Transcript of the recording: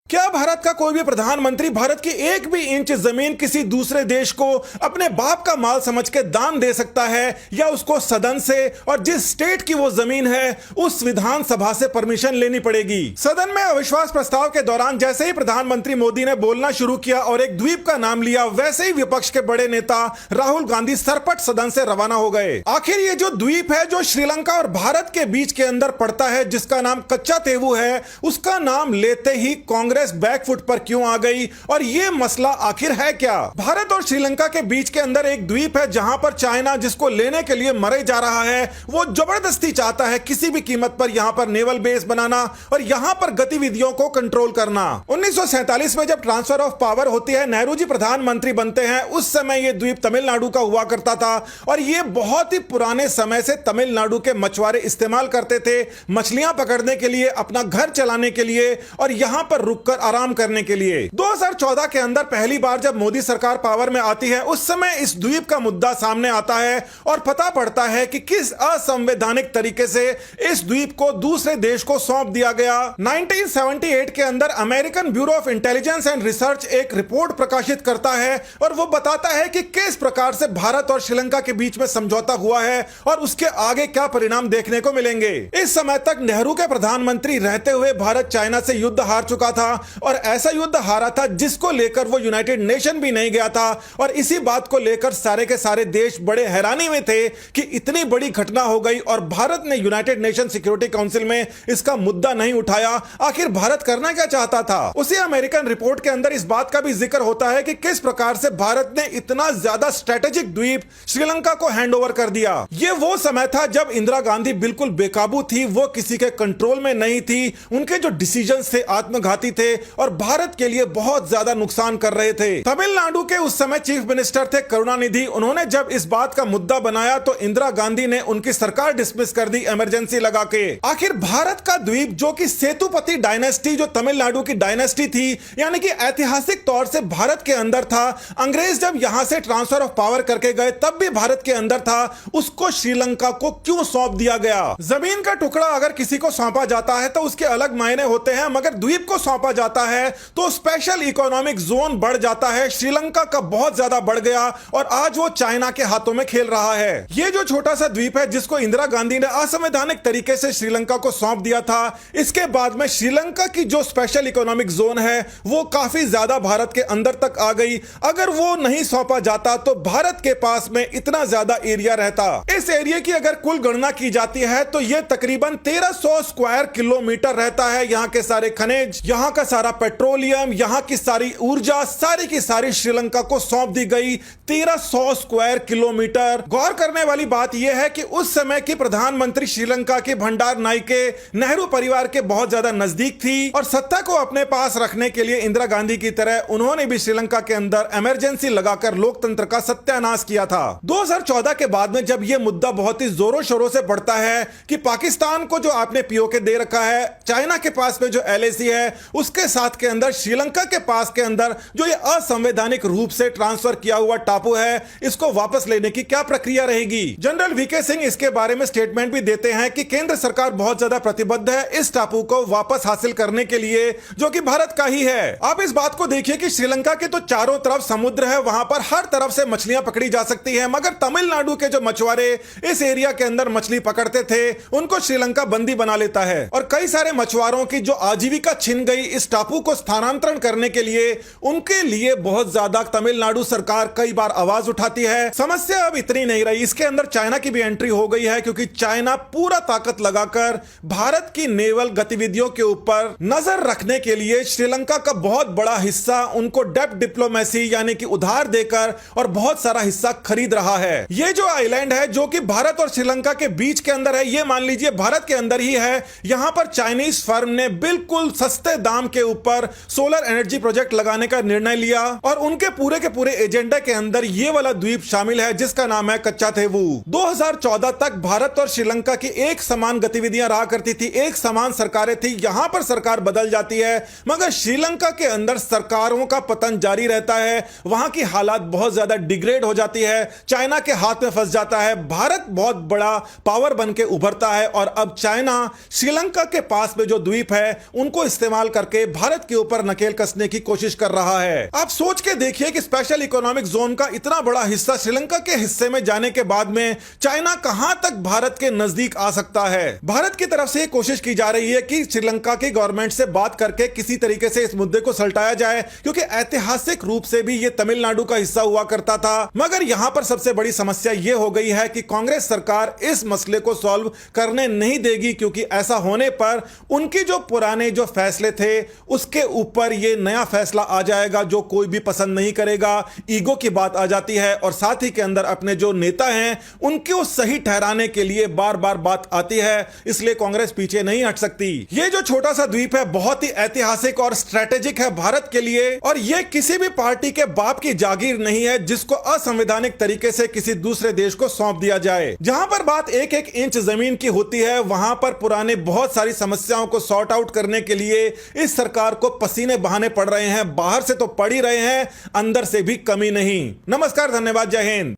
क्या भारत का कोई भी प्रधानमंत्री भारत की एक भी इंच जमीन किसी दूसरे देश को अपने बाप का माल समझ के दान दे सकता है, या उसको सदन से और जिस स्टेट की वो जमीन है उस विधानसभा से परमिशन लेनी पड़ेगी? सदन में अविश्वास प्रस्ताव के दौरान जैसे ही प्रधानमंत्री मोदी ने बोलना शुरू किया और एक द्वीप का नाम लिया, वैसे ही विपक्ष के बड़े नेता राहुल गांधी सरपट सदन से रवाना हो गए। आखिर ये जो द्वीप है जो श्रीलंका और भारत के बीच के अंदर पड़ता है, जिसका नाम कच्चा तेवु है, उसका नाम लेते ही कांग्रेस बैकफुट पर क्यों आ गई और ये मसला आखिर है क्या? भारत और श्रीलंका के बीच के अंदर एक द्वीप है जहां पर चाइना, जिसको लेने के लिए मरे जा रहा है, वो जबरदस्ती चाहता है किसी भी कीमत पर यहां पर नेवल बेस बनाना और यहां पर गतिविधियों को कंट्रोल करना। 1947 में जब ट्रांसफर ऑफ पावर होती है, नेहरू जी प्रधानमंत्री बनते हैं, उस समय यह द्वीप तमिलनाडु का हुआ करता था और यह बहुत ही पुराने समय से तमिलनाडु के मछुआरे इस्तेमाल करते थे मछलियां पकड़ने के लिए, अपना घर चलाने के लिए और यहां पर रुककर आराम करने के लिए। 2014 के अंदर पहली बार जब मोदी सरकार पावर में आती है, उस समय इस द्वीप का मुद्दा सामने आता है और पता पड़ता है कि किस असंवैधानिक तरीके से इस द्वीप को दूसरे देश को सौंप दिया गया। 1978 के अंदर American bureau of intelligence and research एक रिपोर्ट प्रकाशित करता है और वो बताता है कि किस प्रकार से भारत और श्रीलंका के बीच में समझौता हुआ है और उसके आगे क्या परिणाम देखने को मिलेंगे। इस समय तक नेहरू के प्रधानमंत्री रहते हुए भारत चाइना से युद्ध हार चुका था और ऐसा युद्ध हारा था जिसको लेकर वो यूनाइटेड नेशन भी नहीं गया था और इसी बात को लेकर सारे के सारे देश बड़े हैरानी में थे कि इतनी बड़ी घटना हो गई और भारत ने यूनाइटेड नेशन सिक्योरिटी काउंसिल में इसका मुद्दा नहीं उठाया। आखिर भारत करना क्या चाहता था? उसी अमेरिकन रिपोर्ट के अंदर इस बात का भी जिक्र होता है कि किस प्रकार से भारत ने इतना ज्यादा स्ट्रेटेजिक द्वीप श्रीलंका को हैंडओवर कर दिया। ये वो समय था जब इंदिरा गांधी बिल्कुल बेकाबू थी, वो किसी के कंट्रोल में नहीं थी, उनके जो डिसीजंस थे आत्मघाती थे और भारत के लिए बहुत ज्यादा नुकसान कर रहे थे। तमिलनाडु के उस समय चीफ मिनिस्टर थे करुणानिधि। उन्होंने जब इस बात का मुद्दा बनाया तो इंदिरा गांधी ने उनकी सरकार डिसमिस कर दी इमरजेंसी लगा के। आखिर भारत का द्वीप जो कि सेतुपति डायनेस्टी, जो तमिलनाडु की डायनेस्टी थी, यानी कि ऐतिहासिक तौर से भारत के अंदर था, अंग्रेज जब यहां से ट्रांसफर ऑफ पावर करके गए तब भी भारत के अंदर था, उसको श्रीलंका को क्यों सौंप दिया गया? जमीन का टुकड़ा अगर किसी को सौंपा जाता है तो उसके अलग मायने होते हैं, मगर द्वीप को सौंपा जाता है तो स्पेशल इकोनॉमिक जोन बढ़ जाता है। श्रीलंका का बहुत ज्यादा बढ़ गया और आज वो चाइना के हाथों में खेल रहा है। ये जो छोटा सा द्वीप है जिसको इंदिरा गांधी ने असंवैधानिक तरीके से श्रीलंका को सौंप दिया था, इसके बाद में श्रीलंका की जो स्पेशल इकोनॉमिक जोन है वो काफी ज्यादा भारत के अंदर तक आ गई। अगर वो नहीं सौंपा जाता तो भारत के पास में इतना ज्यादा एरिया रहता। इस एरिया की अगर कुल गणना की जाती है तो ये तकरीबन 1300 स्क्वायर किलोमीटर रहता है। यहाँ के सारे खनिज, यहाँ का सारा पेट्रोलियम, यहाँ की सारी ऊर्जा, सारी की सारी श्रीलंका को सौंप दी गई। 1300 स्क्वायर किलोमीटर। गौर करने वाली बात यह है कि उस समय की प्रधानमंत्री श्रीलंका की भंडार नाइके नेहरू परिवार के बहुत ज्यादा नजदीक थी और सत्ता को अपने पास रखने के लिए इंदिरा गांधी की तरह उन्होंने भी श्रीलंका के अंदर इमरजेंसी लगाकर लोकतंत्र का सत्यानाश किया था। 2014 के बाद में जब यह मुद्दा बहुत ही जोरों शोरों से बढ़ता है कि पाकिस्तान को जो आपने पीओके दे रखा है, चाइना के पास में जो एलएसी है, उसके साथ के अंदर श्रीलंका के पास के अंदर जो ये असंवैधानिक रूप से ट्रांसफर किया हुआ टापू है, इसको वापस लेने की क्या प्रक्रिया रहेगी? जनरल वीके सिंह इसके बारे में स्टेटमेंट भी देते हैं कि केंद्र सरकार बहुत ज्यादा प्रतिबद्ध है इस टापू को वापस हासिल करने के लिए, जो कि भारत का ही है। आप इस बात को देखिए कि श्रीलंका के तो चारों तरफ समुद्र है, वहां पर हर तरफ से मछलियां पकड़ी जा सकती है, मगर तमिलनाडु के जो मछुआरे इस एरिया के अंदर मछली पकड़ते थे, उनको श्रीलंका बंदी बना लेता है और कई सारे मछुआरों की जो आजीविका छिन गई इस टापू को स्थानांतरण करने के लिए, उनके लिए बहुत ज्यादा तमिलनाडु सरकार कई बार आवाज उठाती है। समस्या अब इतनी नहीं रही, इसके अंदर चाइना की भी एंट्री हो गई है, क्योंकि चाइना पूरा ताकत लगाकर भारत की नेवल गतिविधियों के ऊपर नजर रखने के लिए श्रीलंका का बहुत बड़ा हिस्सा उनको डेप्थ डिप्लोमेसी यानी कि उधार देकर और बहुत सारा हिस्सा खरीद रहा है। ये जो आइलैंड है जो कि भारत और श्रीलंका के बीच के अंदर है, ये मान लीजिए भारत के अंदर ही है। यहां पर चाइनीज फर्म ने बिल्कुल सस्ते दाम के ऊपर सोलर एनर्जी प्रोजेक्ट लगाने का निर्णय लिया और उनके पूरे के पूरे एजेंडा के अंदर ये वाला द्वीप शामिल है जिसका नाम है कच्चा तेवु। 2014 तक भारत और श्रीलंका की एक समान गतिविधियां रहा करती थी, एक समान सरकारें थी। यहां पर सरकार बदल जाती है मगर श्रीलंका के अंदर सरकारों का पतन जारी रहता है। वहां की हालात बहुत ज्यादा डिग्रेड हो जाती है, चाइना के हाथ में फंस जाता है। भारत बहुत बड़ा पावर बन के उभरता है और अब चाइना श्रीलंका के पास में जो द्वीप है उनको इस्तेमाल करके के भारत के ऊपर नकेल कसने की कोशिश कर रहा है। आप सोच के देखिए कि स्पेशल इकोनॉमिक जोन का इतना बड़ा हिस्सा श्रीलंका के हिस्से में जाने के बाद में चाइना कहां तक भारत के नजदीक आ सकता है। भारत की तरफ से कोशिश की जा रही है कि श्रीलंका की गवर्नमेंट से बात करके किसी तरीके से इस मुद्दे को सुलझाया जाए, क्योंकि ऐतिहासिक रूप से भी ये तमिलनाडु का हिस्सा हुआ करता था। मगर यहां पर सबसे बड़ी समस्या यह हो गई है कि कांग्रेस सरकार इस मसले को सॉल्व करने नहीं देगी, क्योंकि ऐसा होने पर उनकी जो पुराने जो फैसले थे उसके ऊपर ये नया फैसला आ जाएगा जो कोई भी पसंद नहीं करेगा। ईगो की बात आ जाती है और साथ ही के अंदर अपने जो नेता हैं उनको सही ठहराने के लिए बार बार बात आती है, इसलिए कांग्रेस पीछे नहीं हट सकती। ये जो छोटा सा द्वीप है बहुत ही ऐतिहासिक और स्ट्रेटेजिक है भारत के लिए, और ये किसी भी पार्टी के बाप की जागीर नहीं है जिसको असंवैधानिक तरीके से किसी दूसरे देश को सौंप दिया जाए। जहां पर बात एक एक इंच जमीन की होती है वहां पर पुराने बहुत सारी समस्याओं को सॉर्ट आउट करने के लिए इस सरकार को पसीने बहाने पड़ रहे हैं। बाहर से तो पड़ ही रहे हैं, अंदर से भी कमी नहीं। नमस्कार, धन्यवाद, जय हिंद।